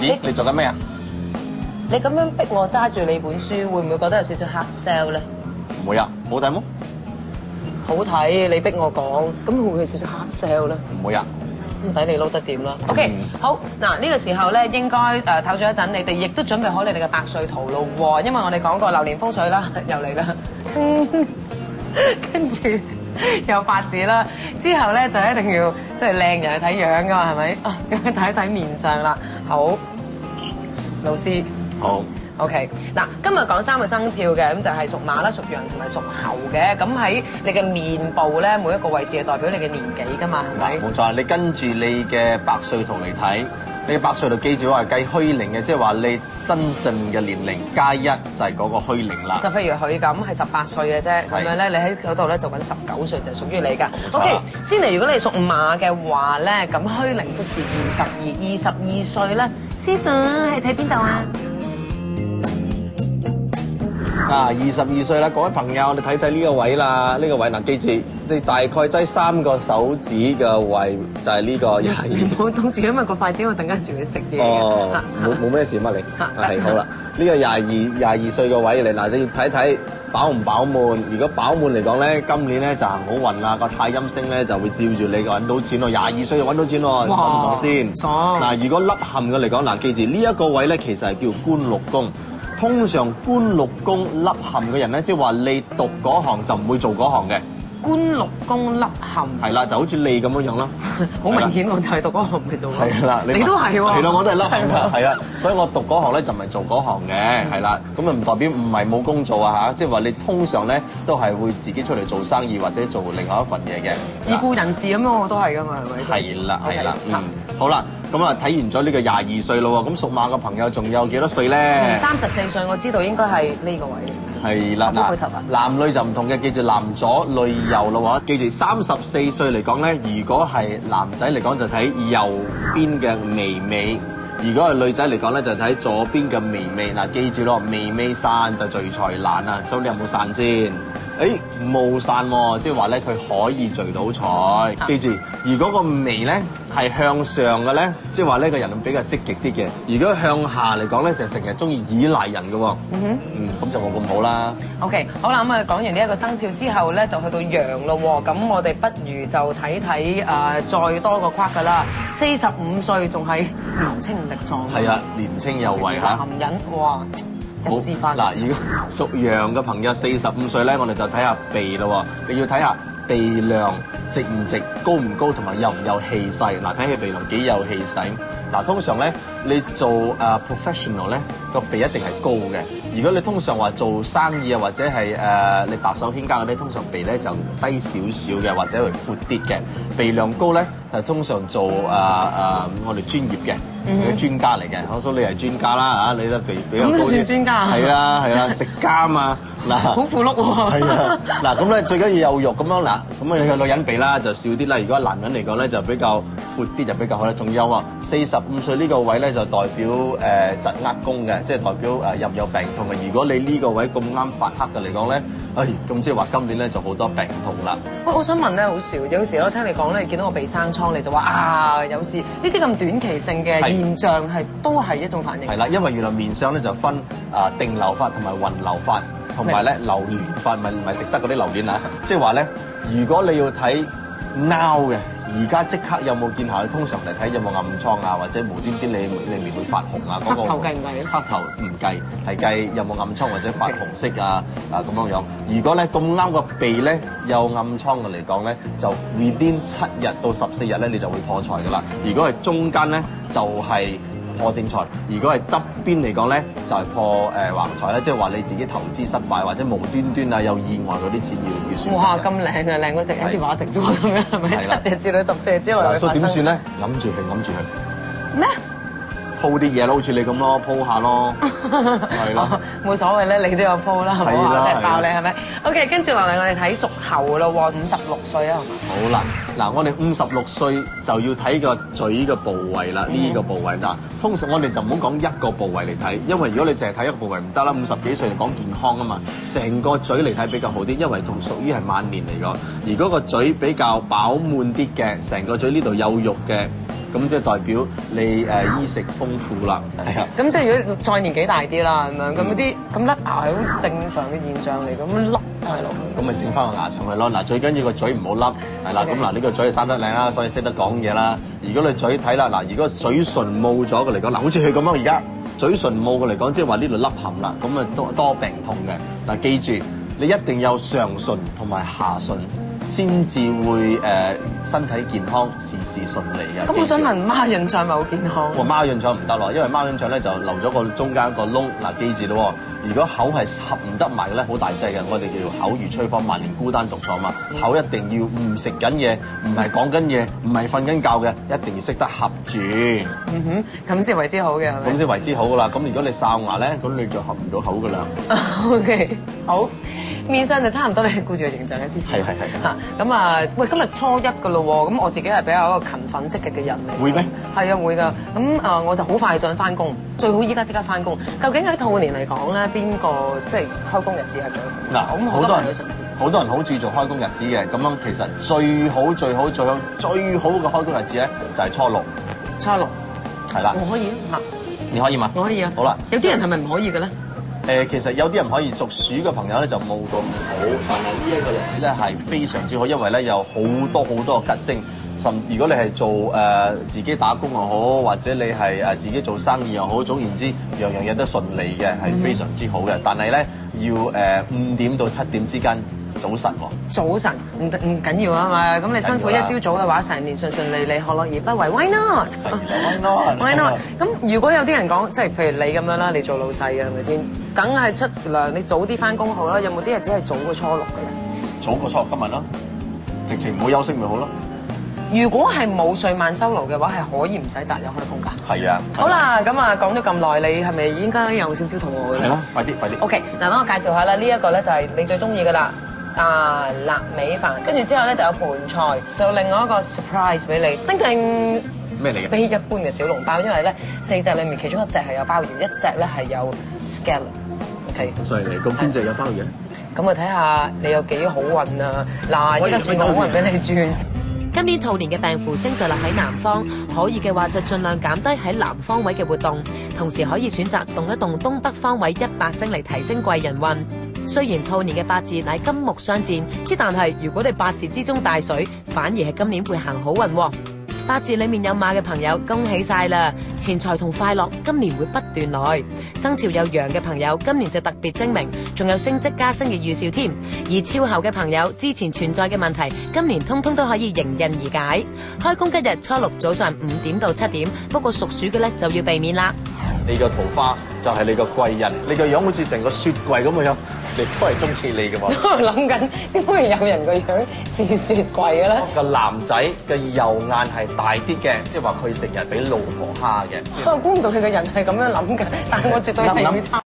咦，你做緊咩啊？你咁樣逼我揸住你本書，會唔會覺得有少少 hard sell 咧？唔會啊，好睇麼？好睇，你逼我講，咁會唔會有少少 hard sell 咧？唔會啊。咁睇你撈得點啦。OK，好嗱，呢個時候咧應該唞咗一陣，你哋亦都準備好你哋嘅百歲圖咯喎，因為我哋講過流年風水啦，又嚟啦，跟住又八字啦，之後咧就一定要即係靚人去睇樣噶嘛，係咪？啊，咁睇一睇面相啦。好，老師。好。OK，嗱，今日講3個生肖嘅，咁就係屬馬啦、屬羊同埋屬猴嘅。咁喺你嘅面部咧，每一個位置係代表你嘅年紀噶嘛，係咪？冇錯，你跟住你嘅百歲圖嚟睇，你嘅百歲圖記住話係計虛齡嘅，即係話你真正嘅年齡加1就係嗰個虛齡啦。就譬如佢咁係18歲嘅啫，咁樣咧你喺嗰度咧做緊19歲就係屬於你㗎。OK， 先嚟，如果你屬馬嘅話咧，咁虛齡即是22歲咧，師傅係睇邊度啊？啊，22歲啦，各位朋友，你睇睇呢個位啦，呢個位嗱，記住你大概擠3個手指嘅位就係呢個22。唔好擋住，因為個筷子我等間住佢食嘢。哦，冇咩事乜你？係好啦，呢個22歲嘅位嚟嗱，你要睇睇飽唔飽滿。如果飽滿嚟講咧，今年咧就行好運啦，個太陰星咧就會照住你揾到錢咯。22歲就揾到錢喎，爽唔爽先？爽。嗱，如果凹陷嘅嚟講，嗱，記住呢一個位咧，其實係叫官祿宮。通常官祿宮凹陷嘅人咧，即係話你讀嗰行就唔會做嗰行嘅。官祿宮凹陷。係啦，就好似你咁樣樣啦。好明顯我就係讀嗰行唔係做嗰行。係啦，你都係喎。係啦，我都係凹陷㗎。係啊，所以我讀嗰行咧就唔係做嗰行嘅。係啦，咁啊唔代表唔係冇工做啊嚇，即係話你通常咧都係會自己出嚟做生意或者做另外一份嘢嘅。自僱人士咁樣我都係㗎嘛，係咪？係啦，係啦，好啦。咁啊，睇完咗呢個22歲咯喎，咁屬馬嘅朋友仲有幾多歲咧？34歲，我知道應該係呢個位嚟嘅。係啦，嗱，男女就唔同嘅，記住男左女右咯喎，記住34歲嚟講咧，如果係男仔嚟講就睇右邊嘅眉尾，如果係女仔嚟講咧就睇左邊嘅眉尾。嗱，記住咯，眉尾散就聚財難啊，所以你有冇散先？誒冇散喎，即係話咧佢可以聚到財。記住，如果個眉咧係向上嘅咧，即係話呢個人比較積極啲嘅；如果向下嚟講咧，就成日中意依賴人嘅喎。咁就冇咁好啦。OK， 好啦，咁啊講完呢一個生肖之後咧，就去到羊咯喎。咁我哋不如就睇睇再多個框㗎啦。45歲仲係年青力壯。係啊，年青有為嚇。男人哇！好嗱，如果屬羊嘅朋友45歲咧，我哋就睇下鼻咯喎。你要睇下鼻梁直唔直、高唔高，同埋有唔有氣勢。嗱，睇起鼻梁幾有氣勢。嗱，通常咧你做professional 咧個鼻一定係高嘅。如果你通常話做生意啊，或者係你白手興家嗰啲，通常鼻咧就低少少嘅，或者係闊啲嘅。鼻梁高咧就通常做我哋專業嘅。啲專家嚟嘅，我想你係專家啦嚇，你都比較高啲。咁都算專家啊？係啦係啦，食家嘛嗱。好富碌喎。係啊，嗱咁咧最緊要有肉咁樣嗱，咁啊你個女人鼻啦就少啲啦，如果男人嚟講咧就比較闊啲就比較好啦。仲有啊，45歲呢個位咧就代表疾厄宮嘅，即係代表有唔有病痛嘅。如果你呢個位咁啱發黑嘅嚟講咧，咁即係話今年咧就好多病痛啦。喂，我想問咧，好笑，有時我聽你講咧，見到我鼻生瘡，你就話有時呢啲咁短期性嘅現象都係一種反應。係啦，因為原來面相咧就分定流法同埋雲流法，同埋咧榴蓮法，唔係食得嗰啲榴蓮啊。即係話咧，如果你要睇 now 嘅，而家即刻有冇見效？通常嚟睇有冇暗瘡啊，或者無端端你面會發紅啊？黑頭計唔計？黑頭唔計，係計有冇暗瘡或者發紅色啊咁樣樣。如果咧咁啱個鼻咧有暗瘡嘅嚟講咧，就 within 7日到14日咧你就會破財㗎啦。如果係中間咧就係破正財，如果係側邊嚟講咧就係破橫財啦，即係話你自己投資失敗或者無端端啊有意外嗰啲錢要損失。哇！咁靚啊，靚過食啲話直咗咁樣係咪？7日至到14日之內會發生。所以點算咧？諗住佢。咩？鋪啲嘢咯，好似你咁咯，鋪下咯，係咯，冇所謂咧，你都有鋪啦，係咪？踢爆你係咪 ？OK， 跟住落嚟我哋睇屬猴咯喎，56歲啊，係嘛？好啦，嗱，我哋56歲就要睇個嘴嘅部位啦，呢個部位嗱，通常我哋就唔好講一個部位嚟睇，因為如果你淨係睇一個部位唔得啦，50幾歲講健康啊嘛，成個嘴嚟睇比較好啲，因為仲屬於係晚年嚟講，如果個嘴比較飽滿啲嘅，成個嘴呢度有肉嘅。咁即係代表你衣食豐富啦，係啊。咁即係如果再年紀大啲啦，咁樣咁嗰啲咁甩牙係好正常嘅現象嚟，咁甩係咯。咁咪整翻個牙上去咯。嗱，最緊要個嘴唔好甩，係啦。咁嗱，呢個嘴係生得靚啦，所以識得講嘢啦。如果你嘴睇啦，嗱，如果嘴唇冇咗嘅嚟講，嗱，好似佢咁樣而家嘴唇冇嘅嚟講，即係話呢度凹陷啦，咁啊多病痛嘅。嗱，記住你一定有上唇同埋下唇，先至會身體健康，事事順利嘅。咁我想問孖潤腸咪好健康？孖潤腸唔得咯，因為孖潤腸咧就留咗個中間個窿。嗱，記住咯，如果口係合唔得埋咧，好大劑嘅。我哋叫口如吹火，萬年孤單獨坐嘛。口一定要唔食緊嘢，唔係講緊嘢，唔係瞓緊覺嘅，一定要識得合住。咁先為之好嘅係咪？咁先為之好噶啦。咁如果你哨牙咧，咁你就合唔到口噶啦。OK， 好。面相就差唔多，你顧住個形象嘅師傅。係嚇，咁啊，喂，今日初一㗎咯喎，咁我自己係比較一個勤奮積極嘅人嚟。會咩？係啊，會㗎。咁我就好快想翻工，最好依家即刻翻工。究竟喺兔年嚟講咧，邊個即係開工日子係最好？嗱，咁好多人都想知。好多人好注重開工日子嘅，咁樣其實最好嘅開工日子咧，就係初六。初六。係啦。我可以啊。你可以嘛？我可以啊。好啦。有啲人係咪唔可以嘅咧？其實有啲人可以，屬鼠嘅朋友咧就冇咁好，但係呢一個日子咧係非常之好，因為咧有好多嘅吉星。如果你係做自己打工又好，或者你係自己做生意又好，總言之樣樣嘢都順利嘅，係非常之好嘅。但係咧要5點到7點之間早晨喎。早晨唔緊要啊嘛，咁你辛苦一朝早嘅話，成年順順利利，何樂而不為 ？Why not？ Why not？ 咁如果有啲人講，即係譬如你咁樣啦，你做老細嘅係咪先？梗係出糧，你早啲翻工好啦。有冇啲日子係早過初六嘅咧？早過初六今日咯，直情唔好休息咪好咯。如果係冇歲晚收爐嘅話，係可以唔使擇日開工㗎。係啊。好啦，咁啊講咗咁耐，你係咪應該有少少肚餓嘅？係咯，快啲。OK，嗱，等我介紹下啦，呢一個咧就係你最中意㗎啦。臘味飯，跟住之後咧就有盤菜，仲有另外一個 surprise 俾你，叮叮。咩嚟嘅？非一般嘅小籠包，因為咧4隻裡面其中一隻係有鮑魚，一隻咧係有 scallop。OK。犀利，咁邊隻有鮑魚咧？咁啊睇下你有幾好運啊！嗱，依家轉個好運俾你轉。今年兔年嘅病符星坐落喺南方，可以嘅話就盡量減低喺南方位嘅活動，同時可以選擇動一動東北方位100星嚟提升貴人運。雖然兔年嘅八字乃金木相戰，之但係如果你八字之中帶水，反而係今年會行好運喎。八字裡面有馬嘅朋友，恭喜晒啦！錢財同快樂今年會不斷來。生肖有羊嘅朋友，今年就特別精明，仲有升職加薪嘅預兆添。而超猴嘅朋友，之前存在嘅問題，今年通通都可以迎刃而解。開工吉日初六早上5點到7點，不過屬鼠嘅咧就要避免啦。你個桃花就係你個貴人，你個樣好似成個雪櫃咁嘅樣。你都係中意你嘅喎。我諗緊點會有人個樣似雪櫃嘅咧？個男仔嘅右眼係大啲嘅，即係話佢成日俾老婆蝦嘅。我估唔到你個人係咁樣諗嘅，但係我絕對係會